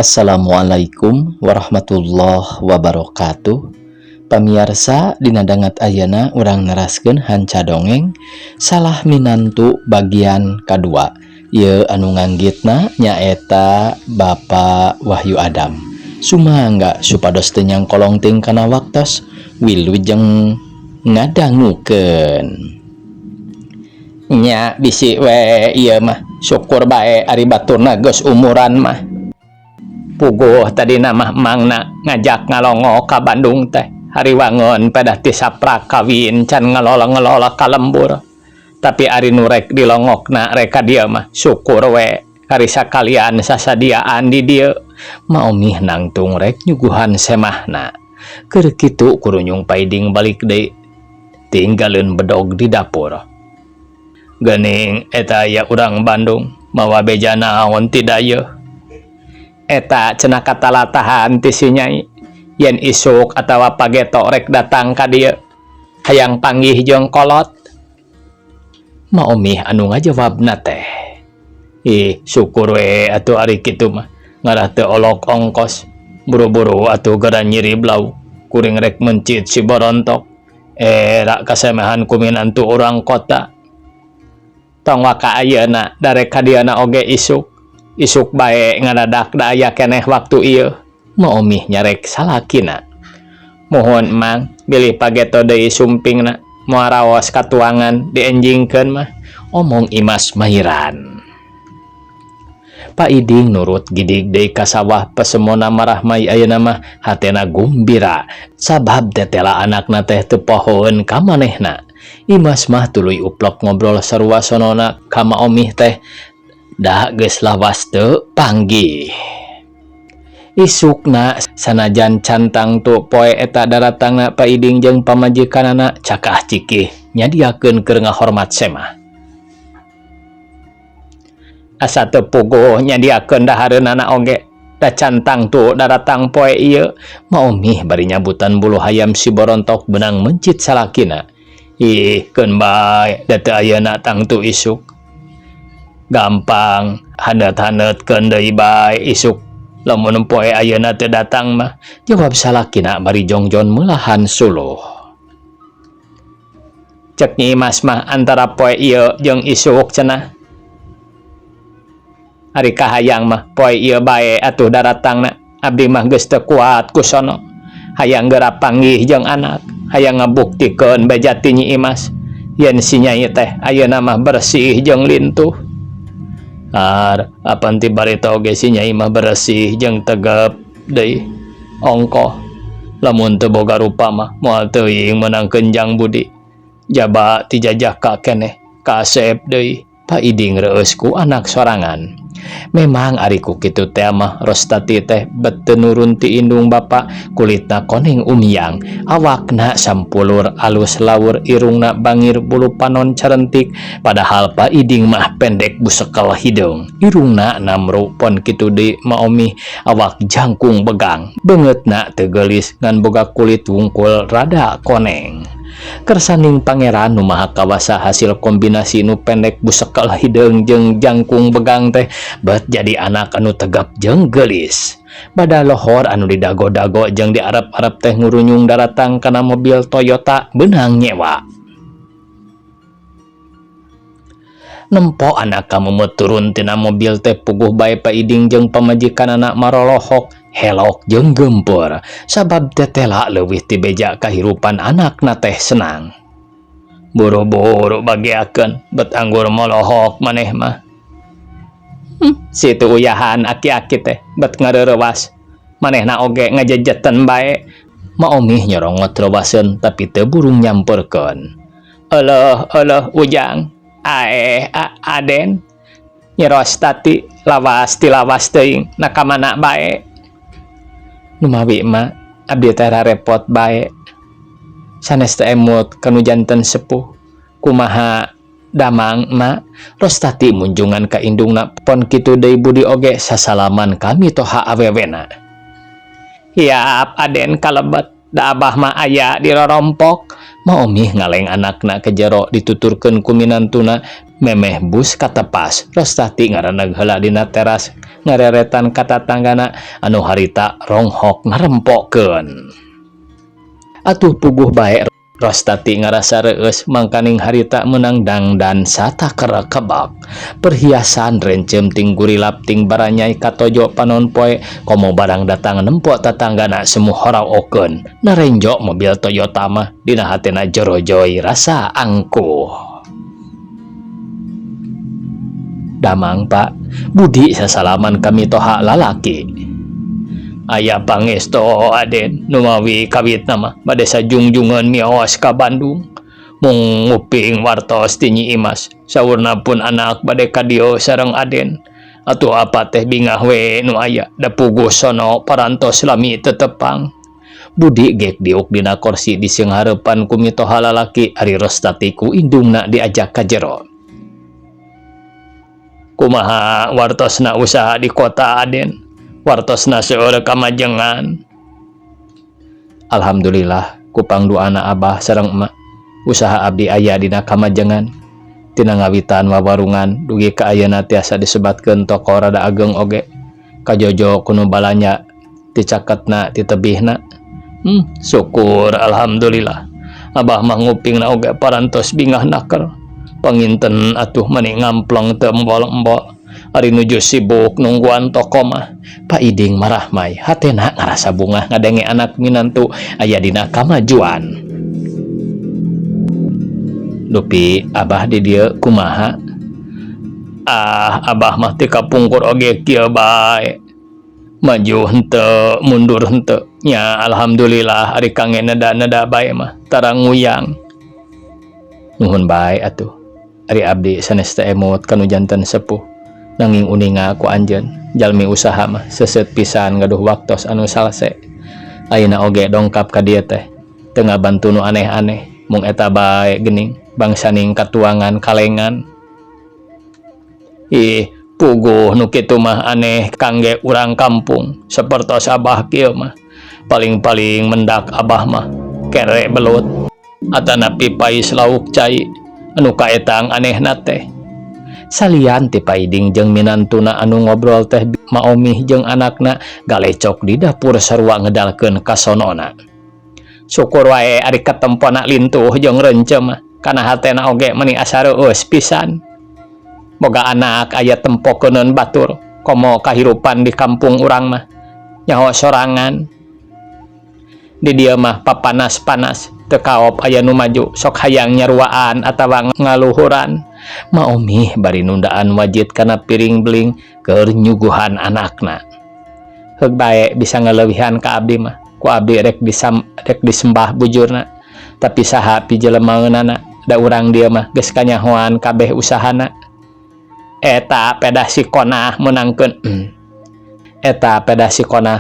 Assalamualaikum warahmatullahi wabarakatuh. Pamirsa dina dangat ayeuna urang neraskeun hanca dongeng salah minantu bagian kadua. Ieu anu nganggitna nyaeta Bapak Wahyu Adam. Sumangga supados teu nyangkolong ting kana waktos wilujeng ngadangukeun. Nya bisi we ieu mah syukur bae ari baturna geus umuran mah. Puguh tadi nama mangna ngajak ngalongo ka Bandung teh hari wangun pada ti saprak kawin can ngelola ka lembur tapi ari nurek dilongokna reka dia mah syukur we hari sakalian sasadiaan di dia maomih nangtung rek nyuguhan semahna keur kitu kurunyung paiding balik deui tinggalin bedog di dapur geuning eta ya urang Bandung mawa beja naon ti dayeuh eta cenah katalatahan ti si Nyai yen isuk atawa pageto rek datang ka dieu hayang panggih jeung kolot maomih anu ngajawabna teh syukur we atuh ari kitu mah ngarah teu olok ongkos buru-buru atuh gara nyiri blau kuring rek mencit si borontok rak kasemehan ku minantu urang kota tong waka ayeuna darek ka diana oge isuk bae ngadadak da aya keneh waktu ieu maomih nyarek salakina mohon mang bilih pageto deui sumpingna moal raos ka tuangan dienjingkeun mah omong Imas Mahiran. Pak Iding nurut gidig deui ka sawah pesemona marah mai ayeuna mah hatena gumbira sabab tetela anakna teh teu pohoeun ka manehna. Imas mah tuluy uplok ngobrol sarua sonona ka maomih teh dah geus lawas teu panggih. Isukna sanajan cantang tu poe eta daratangna Pak Iding jeung pamajikanana cakah cikih nyadiakeun keur ngahormat semah. Asa teu puguh nyadiakeun dahareunana oge da cantang tu daratang poe ieu maomih bari nyabutan bulu hayam si borontok benang mencit salakina. Keun bae da teu ayeuna tangtu isuk. Gampang hanet-hanetkeun deui bae isuk lamun poe ayeuna teu datang mah jawab salakina bari jongjon meulahan suluh. Cek Nyi Imas mah antara poe ieu jeung isuk cenah ari kahayang mah poe ieu bae atuh daratangna abdi mah geus teu kuat ku sono hayang geura panggih jeung anak hayang ngabuktikeun beja ti Nyi Imas yen si Nyai teh ayeuna mah bersih jeung lintuh. Apan ti barita oge si Nyai mah bersih jeung tegep deui ongkoh lamun teu boga rupa mah moal teuing meunangkeun jang budi jaba ti jajaka keneh kasep deui. Pak Iding reueus ku anak sorangan. Memang ari ku kitu teh mah Rostati teh bet teu nurun ti indung bapa kulitna koneng umyang awakna sampulur alus laur irungna bangir bulu panon carentik padahal Pak Iding mah pendek busekel hidung irungna namru pon kitu deui maomih awak jangkung begang beungeutna teu geulis ngan boga kulit wungkul rada koneng. Kersaning pangeran nu maha kawasa hasil kombinasi nu pendek busekel hideung jeung jangkung begang teh bet jadi anak anu tegap jeung geulis. Bada lohor anu didago-dago jeung diarep-arep teh ngurunyung daratang kana mobil Toyota beunang nyewa. Nempo anak kamu turun tina mobil teh puguh bae Pak Iding jeung pamajikanana marolohok helok jeung gempur sabab tetela leuwih ti beja kahirupan anakna teh senang. Buru-buru bagiakeun bet anggur molohok maneh mah. Situ uyahan aki-aki teh bet ngareurewas manehna oge ngajejeten bae maomih nyorongot rewaseun tapi teu burung nyamperkeun. Eleuh ujang Aden nyeros tati lawas teuing nakamana bae. Numawi mah abdi teh repot bae sanes teh emut kanu janten sepuh kumaha damang mah Rostati munjungan ka indungna pon kitu deui budi oge sasalaman kami toha awewena. Hiap Aden kalebet da abah mah aya di rorompok Maomih ngaleng anakna ke jero dituturkeun ku minantuna memeh bus katepas Rostati ngaraneg heula dina teras ngareretan ka tatanggana anu harita ronghok ngarempokeun. Atuh puguh bae Rostati ngarasa reueus mangkaning harita meunang dangdan satakera kebak perhiasan rencem ting gurilap ting baranyai katojo panon poe komo barang datang nempo tatanggana semu horaokeun narenjo mobil Toyota mah dina hatena jorojoi rasa angkuh. Damang Pak Budi sasalaman kami toha lalaki. Aya pangesto Aden numawi kawit nama bade sajungjungan miawas ka Bandung mung nguping wartos ti Nyi Imas saurna pun anak bade kadio sareng Aden atuh apa teh bingah we nu aya da puguh sono parantos lami tetepang. Budi gek diuk dina kursi di sieung hareupan ku mitoha lalaki ari Rostati ku indungna diajak ka jero. Kumaha wartosna usaha di kota Aden? Wartosna seueur kamajengan. Alhamdulillah kupang doana Abah sareng emak usaha abdi aya dina kamajengan tina ngawitan wawarungan dugi ka ayeuna tiasa disebatkeun toko rada ageng oge kajojo kuno balanya ticaketna ti tebihna. Syukur alhamdulillah Abah mah ngupingna oge parantos bingah naker panginten atuh meni ngamplong teu embol-embol ari nuju sibuk nungguan toko mah Pak Iding marah mai hatena ngarasa bungah ngadenge anak minantu aya dina kamajuan. Dupi Abah di dieu kumaha? Abah mah teu kapungkur oge kieu bae. Maju henteu mundur henteu nya alhamdulillah ari kange neda-neda bae mah tara nguyang. Nuhun bae atuh. Ari abdi sanes teu emot kanu janten sepuh. Nanging uninga ku anjeun jalmi usaha mah seuseut pisan gaduh waktos anu salse. Ayeuna oge dongkap ka dieu teh teu ngabantu nu aneh-aneh mung eta bae geuning bangsaning katuangan kalengan. Puguh nu kitu mah aneh kangge urang kampung sapertos Abah kieu mah paling-paling mendak Abah mah kere belut atana pipais lauk cai anu kaetang anehna teh. Salian ti Pak Iding jeung minantuna anu ngobrol teh maomih jeung anakna galecok di dapur sarua ngedalkeun kasonona. Syukur wae ari katempona lintuh jeung reuncem kana hatena oge meuni asa reueus pisan. Boga anak aya tempokeuneun batur komo kahirupan di kampung urang mah nyaho sorangan. Di dieu mah papanas-panas teu kaop aya nu maju sok hayang nyaruaan atawa ngaluhuran. Maomih bari nundaan wajid kana piring beling keur nyuguhan anakna. Heug bae bisa ngaleuwihan ka abdi mah ku abdi rek disembah bujurna tapi saha pi jelemaeunana da urang dieu mah geus kanyahoan kabeh usahana. Eta pedah sikonah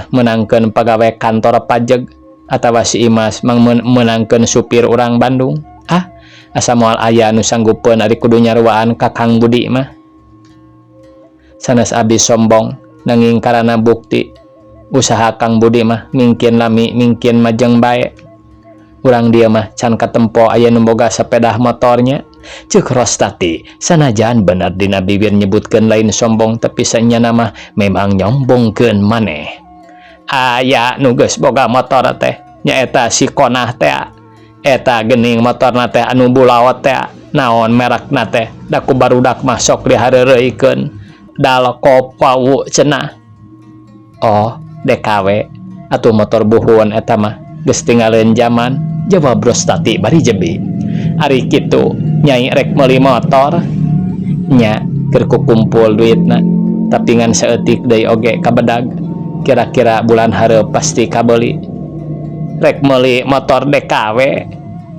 menangkeun pagawe kantor pajeg atawa si Imas mang menangkeun supir urang Bandung. Asa moal aya anu sanggupeun ari kudu nyaruaan ka Kang Budi mah. Sanes abdi sombong nanging karana bukti usaha Kang Budi mah mingkin lami mingkin majeng bae. Urang dia mah can katempo aya nu boga sapedah motornya. Ceuk Rostati sanajan bener dina bibir nyebutkeun lain sombong tapi sanyana mah memang nyombongkeun maneh. Aya nu geus boga motor teh nyaeta si Konah teh. Eta geuning motorna teh anu bulawat teh naon merekna teh da ku barudak mah sok dihareureuykeun Dalkop Wawu cenah. Oh DKW atuh motor buhun eta mah geus tinggalin zaman, jawab Rostati bari jebi. Ari kitu nyai rek meuli motor nya keur kukumpul duitna tapi ngan saeutik deui oge kabedag kira-kira bulan hareup pasti kabeuli. Rek meuli motor DKW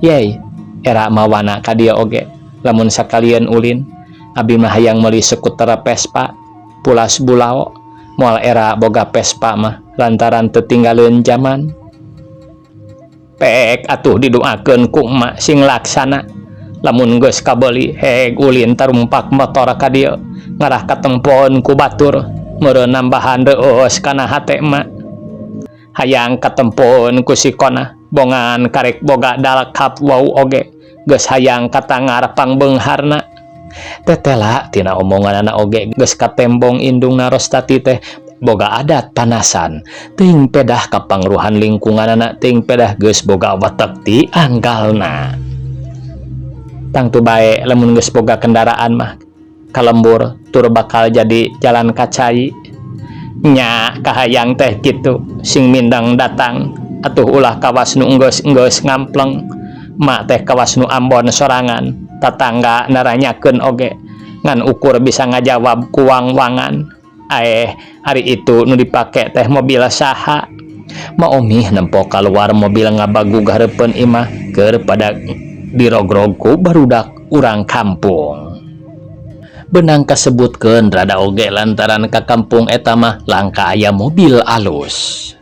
yey era mawana ka dieu oge lamun sakalian ulin abdi mah hayang meuli skuter Vespa pulas bulao moal era boga Vespa mah lantaran teu tinggalin zaman. Pek atuh didoakeun ku emak sing laksana lamun geus kabeuli heg ulin tarumpak motor ka dieu ngarah katempoon ku batur meureun nambahan reueus kana hate emak. hayang katempun ku si Kona bongan karek boga dalakap wau oge geus hayang katangarepang beungharna. Tetela tina omongan anak oge geus katembong indungna Rostati teh boga adat panasan teuing pedah ka pangruhan lingkungan anak teuing pedah geus boga watek ti anggalna. Tangtu bae lamun geus boga kendaraan mah kalembur tur bakal jadi jalan kacai nya kahayang teh kitu sing mindang datang atuh ulah kawas nu enggeus ngampleng mak teh kawas nu Ambon sorangan tatangga naranyakeun oge ngan ukur bisa ngajawab kuwang-wangan ari itu nu dipake teh mobil saha maomih nempo keluar mobil ngabagug hareupeun imah keur pada dirogrog ku barudak urang kampung. Benang kasebutkeun rada oge lantaran ka kampung eta mah langka aya mobil alus.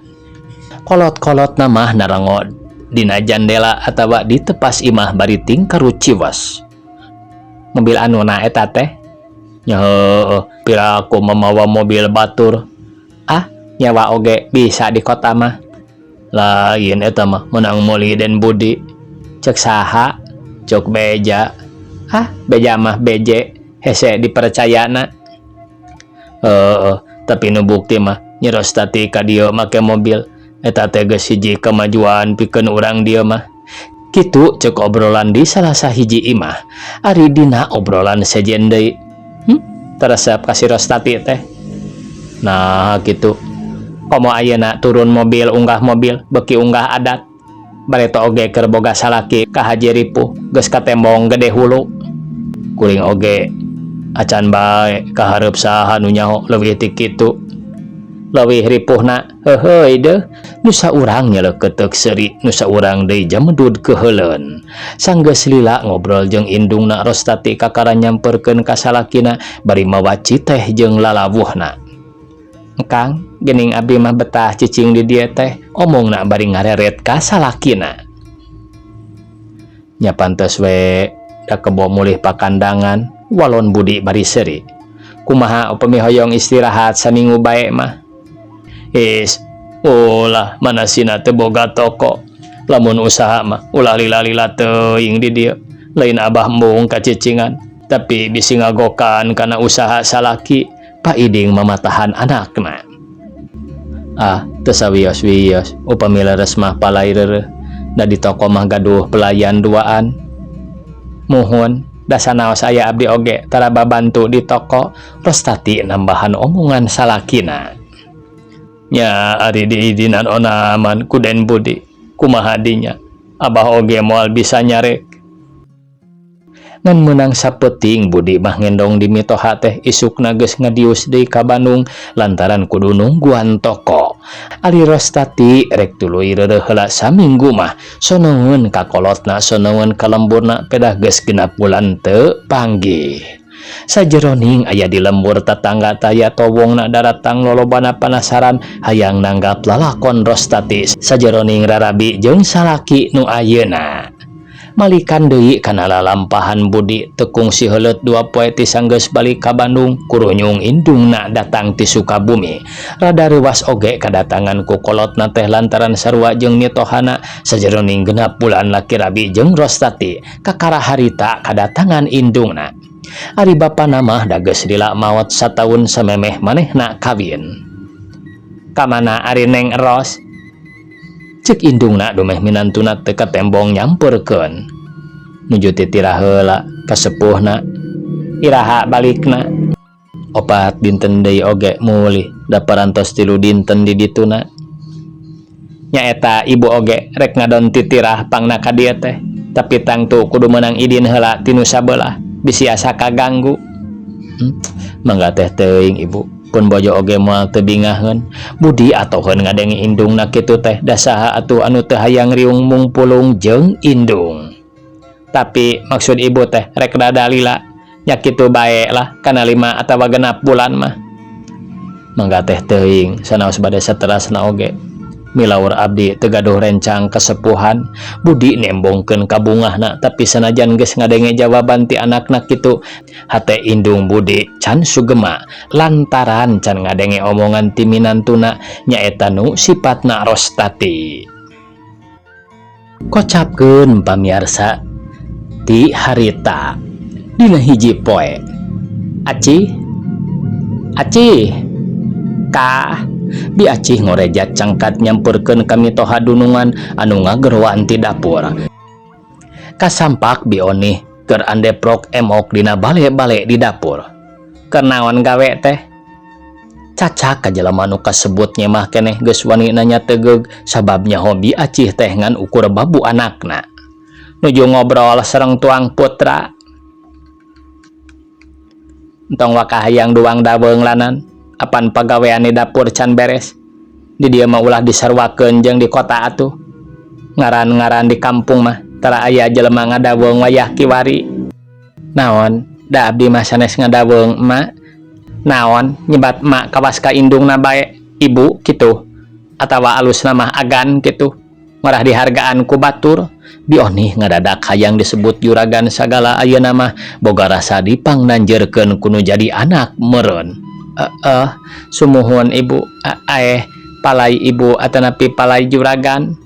Kolot-kolot namah narango dina jandela atawa di tepas imah bari tingkaru ciwas. Mobil anuna eta teh nya piraku memawa mobil batur. Nyawa oge bisa di kota mah. Lain eta mah menang Moli dan Budi. Cek saha? Cok beja. Beja mah beje. Hese dipercayana. Tapi nu bukti mah Nyi Rostati ka dieu make mobil eta teh geus hiji kemajuan pikeun urang dieu mah. Kitu cek obrolan di salah sahiji imah. Ari dina obrolan sejen deui. Teresep ka si Rostati teh. Nah kitu. Komo ayeuna turun mobil unggah mobil beuki unggah adat. Bareto oge keur boga salaki ka Haji Ripuh geus katembong gede hulu. Kuring oge acan bae kahareup saha nu nyaho leuwih ti kitu. Leuwih ripuhna heuheuy deuh nu saurang nyeleukeut seuri nu saurang deui jamedud keheuleun. Sanggeus lila ngobrol jeung indungna Rostati kakara nyamperkeun ka salakina bari mawaci teh jeung lalawuhna. Kang, geuning abdi mah betah cicing di dieu teh, omongna bari ngareret ka salakina. Nya pantes we da kebo mulih pakandangan walon Budi bari seuri. Kumaha upami hoyong istirahat saminggu bae mah? Ulah manasina teu boga toko. Lamun usaha mah ulah lila-lila teuing di dieu. Lain abah mung kacicingan, tapi bisi ngagokan kana usaha salaki. Pak Iding mamatahan anakna. Teu sawios-wios upami leres mah palaireureun da di toko mah gaduh pelayan duaan. Muhun da sanaos aya abdi oge tara babantu di toko. Rostati nambahan omongan salakina. Nya ari diidinan onaman ku Den Budi kumaha dinya abah oge moal bisa nyarek. Ngan menang sapeting Budi mah ngendong di mitoha teh isukna geus ngadius deui ka Bandung lantaran kudu nungguan toko. Ari Rostati rek tuluy reureuh heula saminggu mah sonoeun ka kolotna sonoeun ka lemburna pedah geus genap bulan teu panggih. Sajeroning aya di lembur tetangga taya towongna daratang lolobana panasaran hayang nanggap lalakon Rostati sajeroning rarabi jeung salaki nu ayeuna. Malikan deui kana lalampahan Budi tekung si heuleut 2 poe ti sanggeus balik ka Bandung kurunyung indungna datang ti Sukabumi. Rada reuwas oge kadatangan ku kolotna teh lantaran sarua jeung mitohana sajeroning genap bulan laki rabi jeung Rostati kakara harita kadatangan indungna. Ari bapana mah da geus lila maot sataun samemeh manehna kawin. Kamana ari Neng Eros? Cek indungna dumeh minantuna teu katembong nyamperkeun. Nuju ti tira heula ka sepuhna. Iraha balikna. Opat dinten deui oge mulih da parantos 3 dinten di dituna. Nyaeta ibu oge rek ngadon titirah pangna ka dieu teh, tapi tangtu kudu meunang idin heula ti nu sabelah bisi asa kaganggu. Mangga teh teuing ibu. Pun bojo oge moal teu bingaheun. Budi atoheun ngadenge indungna kitu teh da saha atuh anu teu hayang riung mungpulung jeung indung. Tapi maksud ibu teh rek rada lila nya kitu bae lah kana 5 atawa genap bulan mah. Mangga teh teuing sanaos bade saterasna oge. Milaur abdi tegaduh rencang kesepuhan, budi nembongkeun ka bungahna, tapi sanajan geus ngadenge jawaban ti anakna kitu, hate indung budi can sugema lantaran can ngadenge omongan ti minantuna nyaeta nu sifatna Rostati. Kocapkeun pamiarsa ti harita dina hiji poe. Aci ka Bi Acih ngorejat cangkat nyamperkeun kami toha dunungan anu ngageroan ti dapur. Kasampak Bi Onih keur andeprok emok dina bale-bale di dapur. Keur naon gawe teh? Cacak ka jelema nu kasebut nyemah keneh geus wani nanya tegeug sababnya hobi Acih teh ngan ukur babu anakna. Nuju ngobrol sareng tuang putra. Entong wakah hayang duang daweung lanan. Apan pagawean di dapur can beres. Di dieu mah ulah disarwakeun jeung di kota atuh. Ngaran-ngaran di kampung mah tara aya jelema ngadaweung wayah kiwari. Naon? Da abdi mah sanes ngadaweung emak. Naon? Nyebat emak kawas ka indungna bae ibu kitu. Atawa alusna mah agan kitu. Marah dihargaan ku batur. Bi Onih ngadadak hayang disebut juragan sagala ayeuna mah boga rasa dipangdanjeurkeun kudu jadi anak meureun. Sumuhun ibu, palai ibu atanapi palai juragan.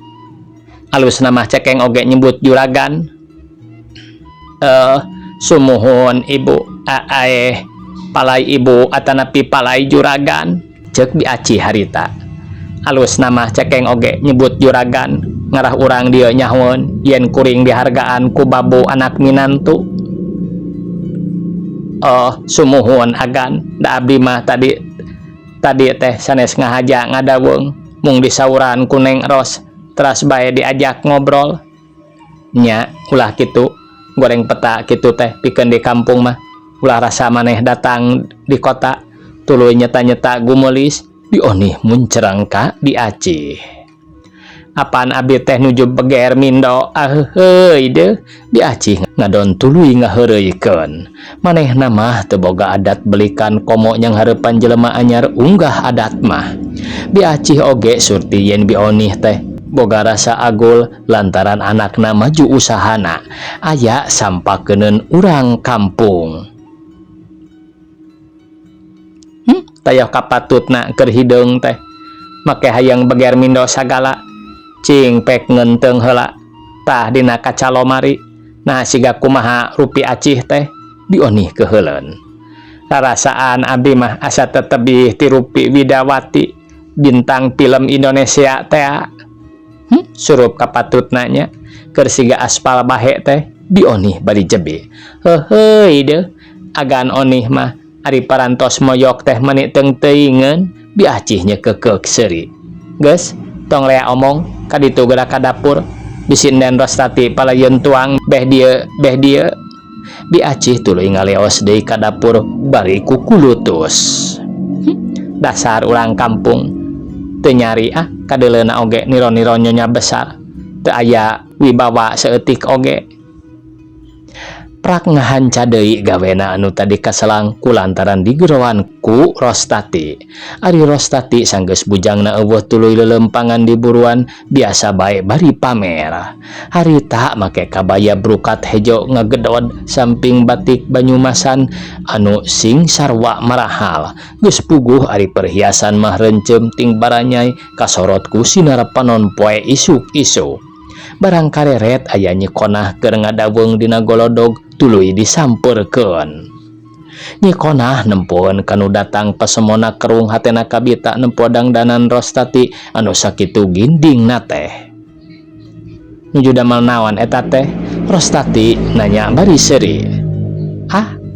Alus nama cekeng oge nyebut juragan. Sumuhun ibu, palai ibu atanapi palai juragan. Cek Bi Acih harita. Alus nama cekeng oge nyebut juragan. Ngarah urang dia nyahun yen kuring dihargaan ku babu anak minantu. Sumuhun agan, da abdi mah tadi teh sanes ngahaja ngadaweung mung disauran ku Neng Ros teras bae diajak ngobrol. Nya ulah kitu goreng peta kitu teh pikeun di kampung mah ulah rasa maneh datang di kota tuluy nyeta-nyeta gumulis. Bi Onih muncereng ka Bi Acih. Apaan abdi teh nuju beger mindo aheuy deuh. Bi Acih ngadon tuluy ngaheureuykeun. Manehna mah teu boga adat belikan komo nyang hareupan jelema anyar unggah adat mah. Bi Acih oge surti yen Bi Onih teh boga rasa agul lantaran anakna maju usahana aya sampakeuneun urang kampung. Tayah kapatutna keur hideung teh make hayang beger mindo sagala. Cing pek ngenteung heula tah dina kaca lomari. Nah siga kumaha rupi Acih teh Bi Onih keheuleun. Rarasaan abdi mah asa tetebih ti Rupi Widawati bintang film Indonesia teh. Surup kapatutna nya keur siga aspal bahe teh Bi Onih bari jebe. Heuheuy deuh agan Onih mah ari parantos moyok teh meuni teung teuingeun. Bi Acih nya kekeuk seuri. Geus tong lea omong ka ditu geura ka dapur bisinden Rostati palayeun tuang beh dieu. Bi Acih tuluy ngaleos deui ka dapur bari ku kulutus. Dasar ulang kampung teu nyari kadeleuna oge niro-niro nyonya besar teu aya wibawa saeutik oge. Prak ngahanca deui gawena anu tadi kaselang kulantaran digerowan ku Rostati. Ari Rostati sanggeus bujangna eueuh tuluy lelempangan di buruan biasa bae bari pamer. Harita make kabaya brukat hejo ngagedod samping batik Banyumasan anu sing sarwa marahal. Geus puguh ari perhiasan mah reuncem ting baranyai kasorot ku sinar panon poe isuk-isuk. Barang kareret aya nyikonah keur ngadaweung dina golodog tuluy disampeurkeun. Nyikonah nempoeun kanu datang pasemona kerung hatena kabita nempo dangdanan Rostati anu sakitu gindingna teh. Nuju damel naon eta teh? Rostati nanya bari seuri.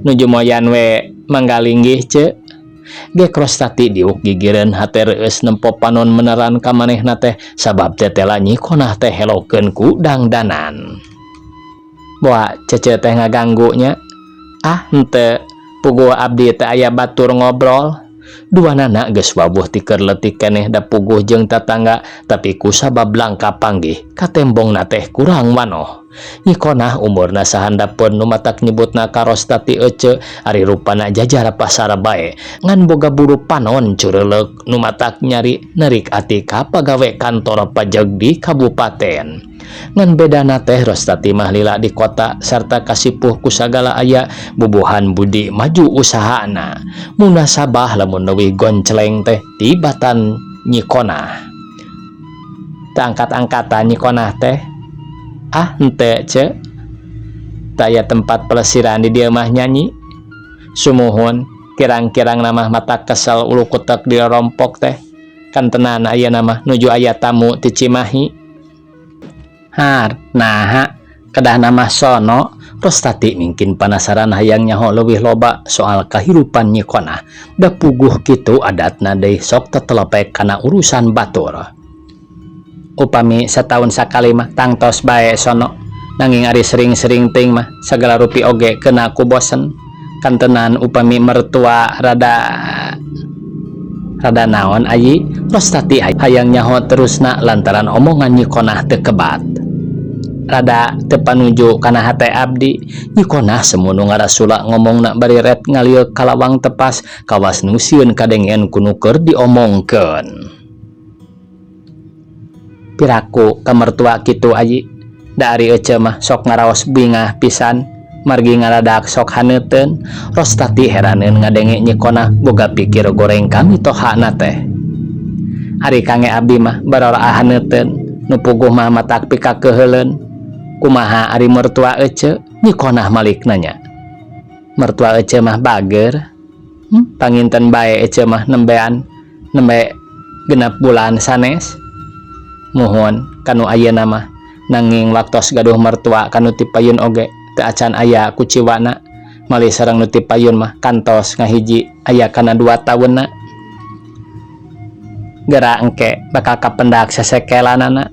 Nuju moyan we manggalinggih ceuk. Gek Rostati diuk gigireun hate reueus nempo panon meneran ka manehna teh sabab tetela nyikonah teh helokeun ku dangdanan. Boa cece teh ngaganggu nya. Henteu puguh abdi teh aya batur ngobrol. Dua anak geus wabuh ti keur leutik keneh da puguh jeung tatangga, tapi ku sabab langka panggih ka tembongna teh kurang manoh. Nyikonah umurna sahandapeun nu matak nyebutna Karostati ece, ari rupana jajar pasar bae ngan boga buru panon cureleuk nu matak nyari nerik ati ka pagawe kantor pajeg di kabupaten. Ngan bedana teh Rostati mah lila di kota sarta kasipuh ku sagala aya bubuhan budi maju usahana. Munasabah lamun leuwih goncleng teh tibatan Nyikonah. Teu angkat-angkatan Nyikonah teh. Ah henteu ce. Taya tempat pelesiran di dieu mah nyanyi. Sumuhun kirang-kirang namah mata kesel ulu kutek di rompok teh. Kan tenan aya namah nuju aya tamu ti Cimahi. Har, naha, kedah nama sono, Rostati mungkin penasaran hayang nyaho leuwih loba soal kahirupan Nyikonah. Da puguh kitu adatna deui sok tetelepek kana urusan batur. Upami setahun sakali mah tangtos bae sono, nanging ari sering-sering ting mah sagala rupi oge kena ku bosen. Kan tenan upami mertua rada naon ayi, Rostati hayang nyaho terusna lantaran omongan Nyikonah teu kebat. Rada teu panuju kana hate abdi. Nyikonah semunu ngarasula ngomongna bari ret ngalieu kalawang tepas kawas nu sieun kadengen kuno keur diomongkeun. Piraku ka mertua kitu ayi, da ari ece mah sok ngaraos bingah pisan margi ngaradak sok haneuteun. Rostati heraneun ngadenge Nyikonah boga pikir goreng kami tohana teh. Ari kange abdi mah barora haneuteun, nu puguh mah matak pikakeheuleun. Kumaha ari mertua ece? Nyikonah malik nanya. Mertua ece mah bager. Panginten bae ece mah nembe genep bulan sanes. Muhun kanu ayeuna mah nanging waktos gaduh mertua kanu ti payun oge teu acan aya ku ciwana. Malih sareng nu ti payun mah kantos ngahiji aya kana 2 taunna. Geura engke bakal kapendak sesekelanana.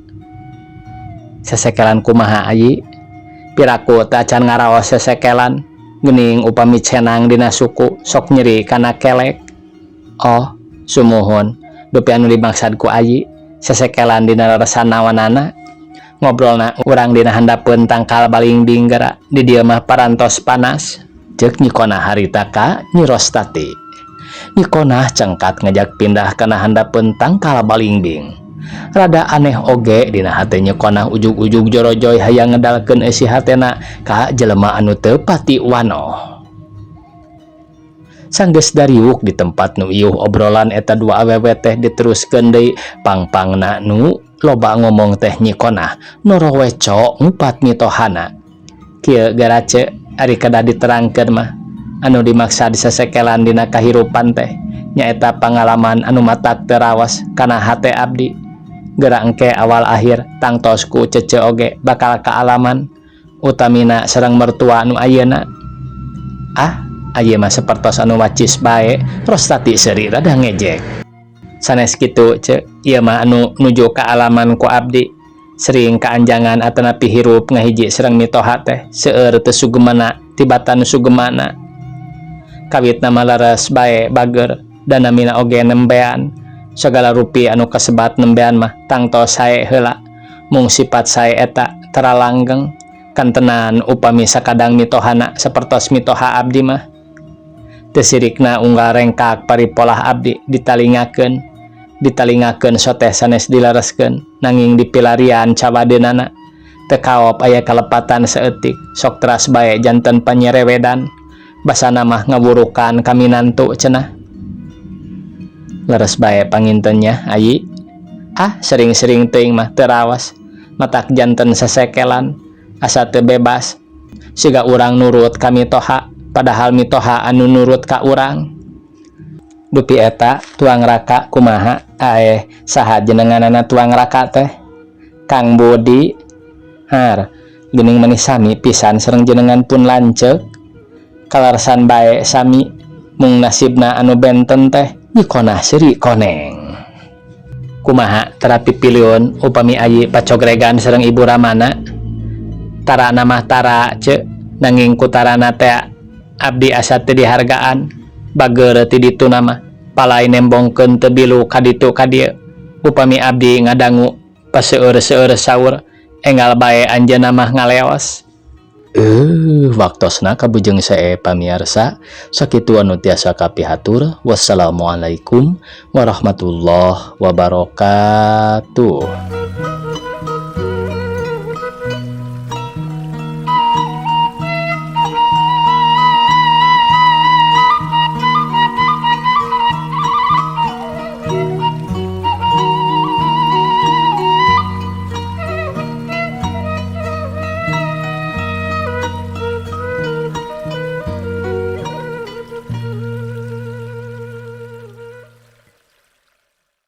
Sesekelan kumaha ayi? Piraku teu acan ngaraos sesekelan, geuning upami cenang dina suku sok nyeri kana kelek. Oh, sumuhun, dupi anu dimaksad ku ayi sesekelan dina reresan nawanana. Ngobrolna urang dina handapeun tangkal balingbing geura di dieu mah parantos panas. Ceuk Nyikonah harita ka Nyi Rostati. Nyikonah cengkat ngajak pindah kana handapeun tangkal balingbing. Rada aneh oge dina hate Nyikonah ujug-ujug jorojoy hayang ngedalkeun isi hatena ka jelema anu teu pati wanoh. Sanggeus dariuk di tempat nu ieuh obrolan eta dua awewe teh diteruskeun deui pangpangna nu loba ngomong teh Nyikonah noroweco ngupat mitohana. Kieu garace ari kedah diterangkeun mah anu dimaksad sesekelan dina kahirupan teh nyaeta pangalaman anu matak terawas kana hate abdi. Geura engke awal akhir tangtos ku cece oge bakal kaalaman utamina sareng mertua anu ayeuna. Ah, ayeuna mah sapertos anu wacis bae. Rostati seuri rada ngejek. Sanes kitu ce, ieu mah anu nuju kaalaman ku abdi. Sering kaanjangan atanapi hirup ngahiji sareng mitoha teh seueur teu sugemana tibatan sugemana. Kawitna mah leres bae bager dan namina oge nembean. Segala rupi anu kasebat nembean mah tangtos sae heula. Mung sifat sae eta tara langgeng. Kan tenan upami sakadang mitohana sapertos mitoha abdi mah. Teu sirikna unggal rengkak paripolah abdi ditalingakeun soteh sanes dilereskeun nanging dipilarian cawadeunana. Teu kaop aya kalepatan saeutik sok teras bae janten panyerewedan. Basana mah ngawurukan kaminantu cenah. Leres bae pangintennya ayi. Ah, sering-sering teuing mah terawas matak janten sesekelan asa teu bebas siga urang nurut ka mitoha padahal mitoha anu nurut ka urang. Dupi eta tuang raka kumaha? Saha jenenganana tuang raka teh? Kang Budi. Har, geuning manis sami pisan sareng jenengan pun lanceuk. Kalarsan bae sami mung nasibna anu benten teh Nyikonah seuri koneng. Kumaha terapi piliun upami ayi pacogregan sareng ibu ramana? Tara namah tara ce, nanging kutarana teh abdi asa teu dihargaan. Bageure ti ditu nama palai nembongkeun teu bilu kaditu ka dieu upami abdi ngadangu paseueur-seueur saur enggal bae anjeunna mah ngaleos. Waktosna kabujeng sae pamiarsa sakitu anu tiasa kapihatur. Wassalamualaikum warahmatullahi wabarakatuh.